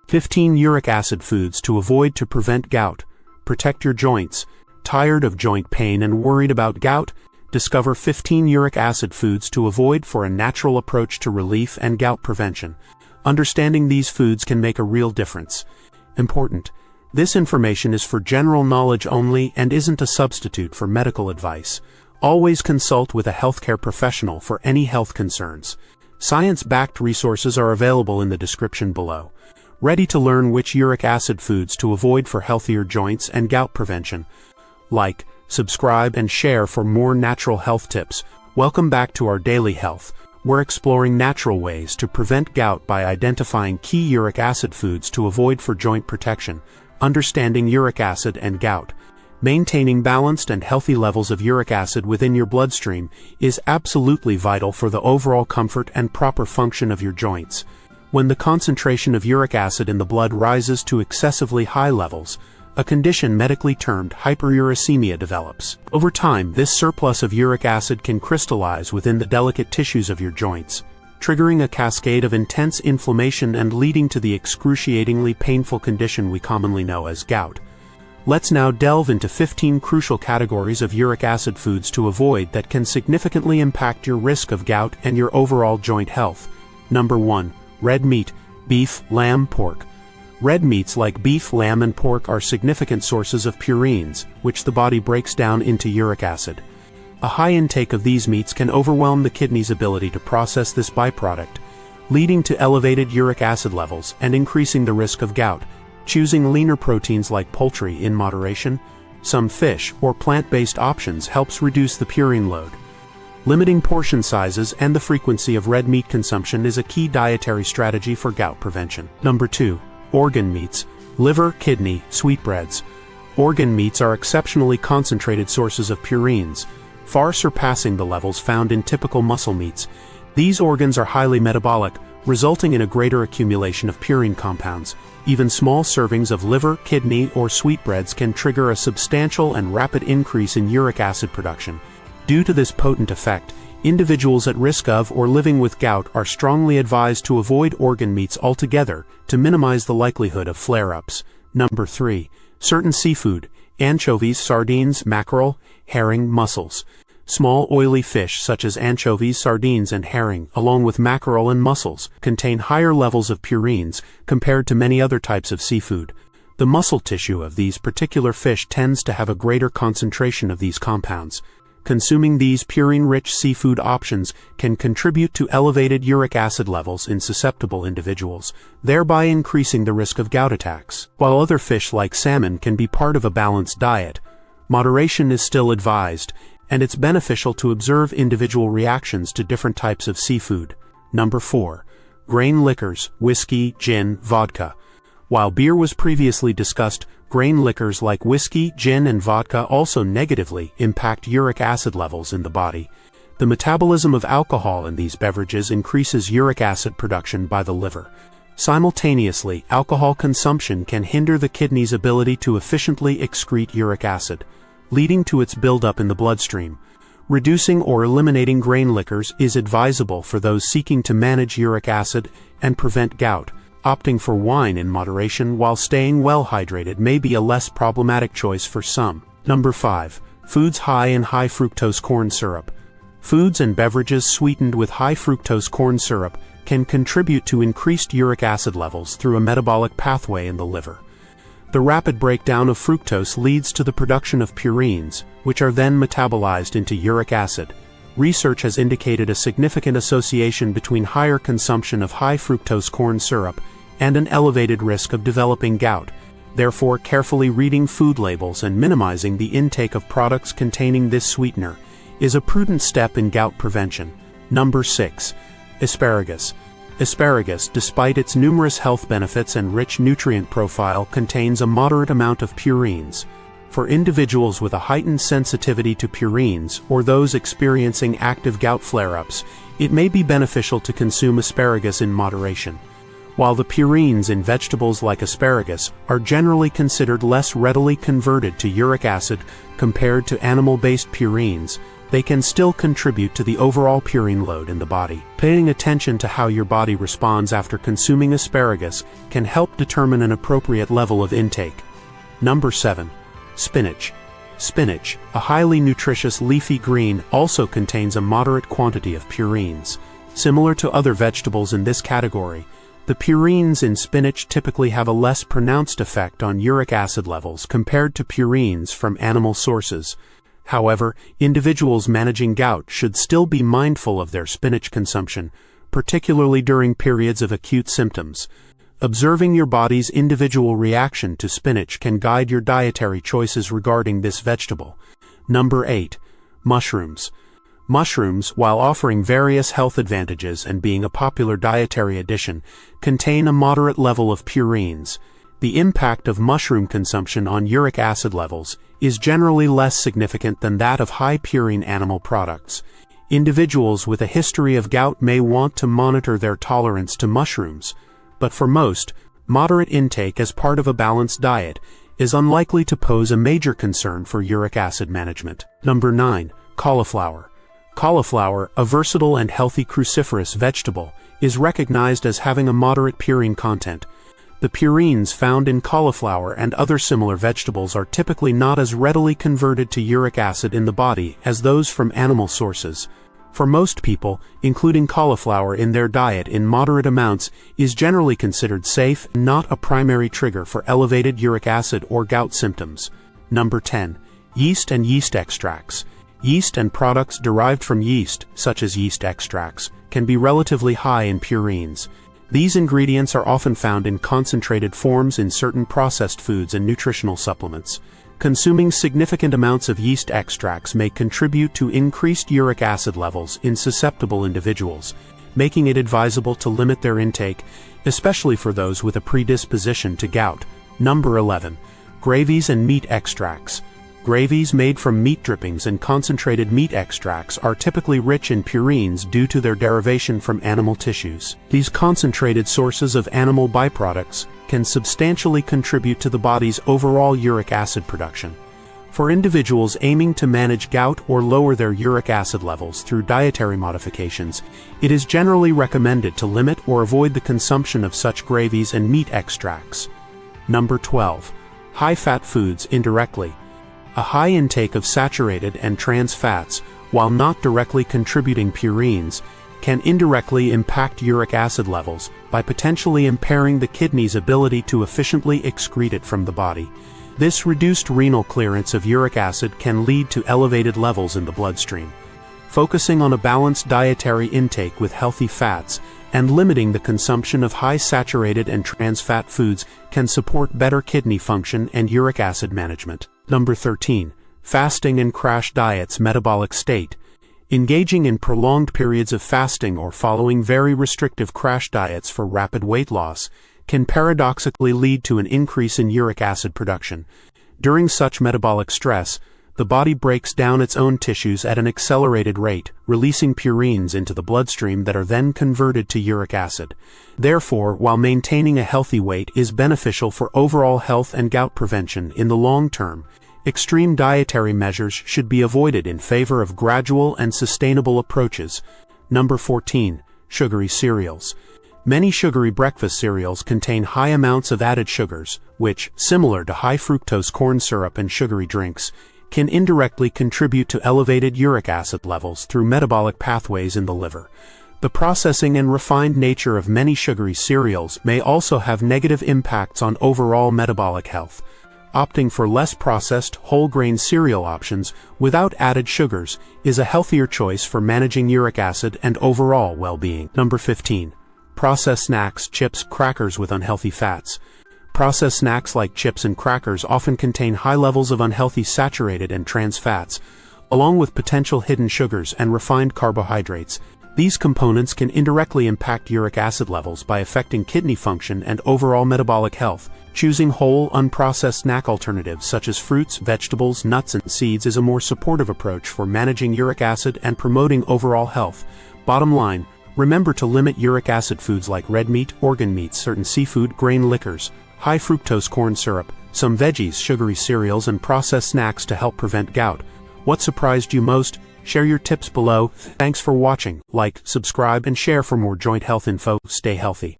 15 uric acid foods to avoid to prevent gout. Protect your joints. Tired of joint pain and worried about gout? Discover 15 uric acid foods to avoid for a natural approach to relief and gout prevention. Understanding these foods can make a real difference. Important: this information is for general knowledge only and isn't a substitute for medical advice. Always consult with a healthcare professional for any health concerns. Science-backed resources are available in the description below. Ready to learn which uric acid foods to avoid for healthier joints and gout prevention? Like, subscribe, and share for more natural health tips. Welcome back to our daily health. We're exploring natural ways to prevent gout by identifying key uric acid foods to avoid for joint protection. Understanding uric acid and gout. Maintaining balanced and healthy levels of uric acid within your bloodstream is absolutely vital for the overall comfort and proper function of your joints. When the concentration of uric acid in the blood rises to excessively high levels, a condition medically termed hyperuricemia develops. Over time, this surplus of uric acid can crystallize within the delicate tissues of your joints, triggering a cascade of intense inflammation and leading to the excruciatingly painful condition we commonly know as gout. Let's now delve into 15 crucial categories of uric acid foods to avoid that can significantly impact your risk of gout and your overall joint health. Number 1. Red meat: beef, lamb, pork. Red meats like beef, lamb, and pork are significant sources of purines, which the body breaks down into uric acid. A high intake of these meats can overwhelm the kidney's ability to process this byproduct, leading to elevated uric acid levels and increasing the risk of gout. Choosing leaner proteins like poultry in moderation, some fish or plant-based options helps reduce the purine load. Limiting portion sizes and the frequency of red meat consumption is a key dietary strategy for gout prevention. Number 2. Organ meats: liver, kidney, sweetbreads. Organ meats are exceptionally concentrated sources of purines, far surpassing the levels found in typical muscle meats. These organs are highly metabolic, resulting in a greater accumulation of purine compounds. Even small servings of liver, kidney, or sweetbreads can trigger a substantial and rapid increase in uric acid production. Due to this potent effect, individuals at risk of or living with gout are strongly advised to avoid organ meats altogether to minimize the likelihood of flare-ups. Number 3. Certain seafood: anchovies, sardines, mackerel, herring, mussels. Small oily fish such as anchovies, sardines, and herring, along with mackerel and mussels, contain higher levels of purines compared to many other types of seafood. The muscle tissue of these particular fish tends to have a greater concentration of these compounds. Consuming these purine-rich seafood options can contribute to elevated uric acid levels in susceptible individuals, thereby increasing the risk of gout attacks. While other fish like salmon can be part of a balanced diet, moderation is still advised, and it's beneficial to observe individual reactions to different types of seafood. Number 4. Grain liquors: whiskey, gin, vodka. While beer was previously discussed, grain liquors like whiskey, gin, and vodka also negatively impact uric acid levels in the body. The metabolism of alcohol in these beverages increases uric acid production by the liver. Simultaneously, alcohol consumption can hinder the kidney's ability to efficiently excrete uric acid, leading to its buildup in the bloodstream. Reducing or eliminating grain liquors is advisable for those seeking to manage uric acid and prevent gout. Opting for wine in moderation while staying well hydrated may be a less problematic choice for some. Number 5. Foods high in high fructose corn syrup. Foods and beverages sweetened with high fructose corn syrup can contribute to increased uric acid levels through a metabolic pathway in the liver. The rapid breakdown of fructose leads to the production of purines, which are then metabolized into uric acid. Research has indicated a significant association between higher consumption of high fructose corn syrup and an elevated risk of developing gout. Therefore, carefully reading food labels and minimizing the intake of products containing this sweetener is a prudent step in gout prevention. Number 6. Asparagus. Asparagus, despite its numerous health benefits and rich nutrient profile, contains a moderate amount of purines. For individuals with a heightened sensitivity to purines or those experiencing active gout flare-ups, it may be beneficial to consume asparagus in moderation. While the purines in vegetables like asparagus are generally considered less readily converted to uric acid compared to animal-based purines, they can still contribute to the overall purine load in the body. Paying attention to how your body responds after consuming asparagus can help determine an appropriate level of intake. Number 7. Spinach. Spinach, a highly nutritious leafy green, also contains a moderate quantity of purines. Similar to other vegetables in this category, the purines in spinach typically have a less pronounced effect on uric acid levels compared to purines from animal sources. However, individuals managing gout should still be mindful of their spinach consumption, particularly during periods of acute symptoms. Observing your body's individual reaction to spinach can guide your dietary choices regarding this vegetable. Number 8. Mushrooms. Mushrooms, while offering various health advantages and being a popular dietary addition, contain a moderate level of purines. The impact of mushroom consumption on uric acid levels is generally less significant than that of high purine animal products. Individuals with a history of gout may want to monitor their tolerance to mushrooms, but for most, moderate intake as part of a balanced diet is unlikely to pose a major concern for uric acid management. Number 9. Cauliflower. Cauliflower, a versatile and healthy cruciferous vegetable, is recognized as having a moderate purine content. The purines found in cauliflower and other similar vegetables are typically not as readily converted to uric acid in the body as those from animal sources. For most people, including cauliflower in their diet in moderate amounts is generally considered safe, not a primary trigger for elevated uric acid or gout symptoms. Number 10. Yeast and yeast extracts. Yeast and products derived from yeast, such as yeast extracts, can be relatively high in purines. These ingredients are often found in concentrated forms in certain processed foods and nutritional supplements. Consuming significant amounts of yeast extracts may contribute to increased uric acid levels in susceptible individuals, making it advisable to limit their intake, especially for those with a predisposition to gout. Number 11. Gravies and meat extracts. Gravies made from meat drippings and concentrated meat extracts are typically rich in purines due to their derivation from animal tissues. These concentrated sources of animal byproducts can substantially contribute to the body's overall uric acid production. For individuals aiming to manage gout or lower their uric acid levels through dietary modifications, it is generally recommended to limit or avoid the consumption of such gravies and meat extracts. Number 12. High-fat foods indirectly. A high intake of saturated and trans fats, while not directly contributing purines, can indirectly impact uric acid levels by potentially impairing the kidney's ability to efficiently excrete it from the body. This reduced renal clearance of uric acid can lead to elevated levels in the bloodstream. Focusing on a balanced dietary intake with healthy fats and limiting the consumption of high saturated and trans fat foods can support better kidney function and uric acid management. Number 13. Fasting and crash diets metabolic state. Engaging in prolonged periods of fasting or following very restrictive crash diets for rapid weight loss can paradoxically lead to an increase in uric acid production. During such metabolic stress, the body breaks down its own tissues at an accelerated rate, releasing purines into the bloodstream that are then converted to uric acid. Therefore, while maintaining a healthy weight is beneficial for overall health and gout prevention in the long term, extreme dietary measures should be avoided in favor of gradual and sustainable approaches. Number 14. Sugary cereals. Many sugary breakfast cereals contain high amounts of added sugars, which, similar to high fructose corn syrup and sugary drinks, can indirectly contribute to elevated uric acid levels through metabolic pathways in the liver. The processing and refined nature of many sugary cereals may also have negative impacts on overall metabolic health. Opting for less processed, whole-grain cereal options without added sugars is a healthier choice for managing uric acid and overall well-being. Number 15. Processed snacks, chips, crackers with unhealthy fats. Processed snacks like chips and crackers often contain high levels of unhealthy saturated and trans fats, along with potential hidden sugars and refined carbohydrates. These components can indirectly impact uric acid levels by affecting kidney function and overall metabolic health. Choosing whole, unprocessed snack alternatives such as fruits, vegetables, nuts, and seeds is a more supportive approach for managing uric acid and promoting overall health. Bottom line, remember to limit uric acid foods like red meat, organ meats, certain seafood, grain liquors, high fructose corn syrup, some veggies, sugary cereals, and processed snacks to help prevent gout. What surprised you most? Share your tips below. Thanks for watching. Like, subscribe, and share for more joint health info. Stay healthy.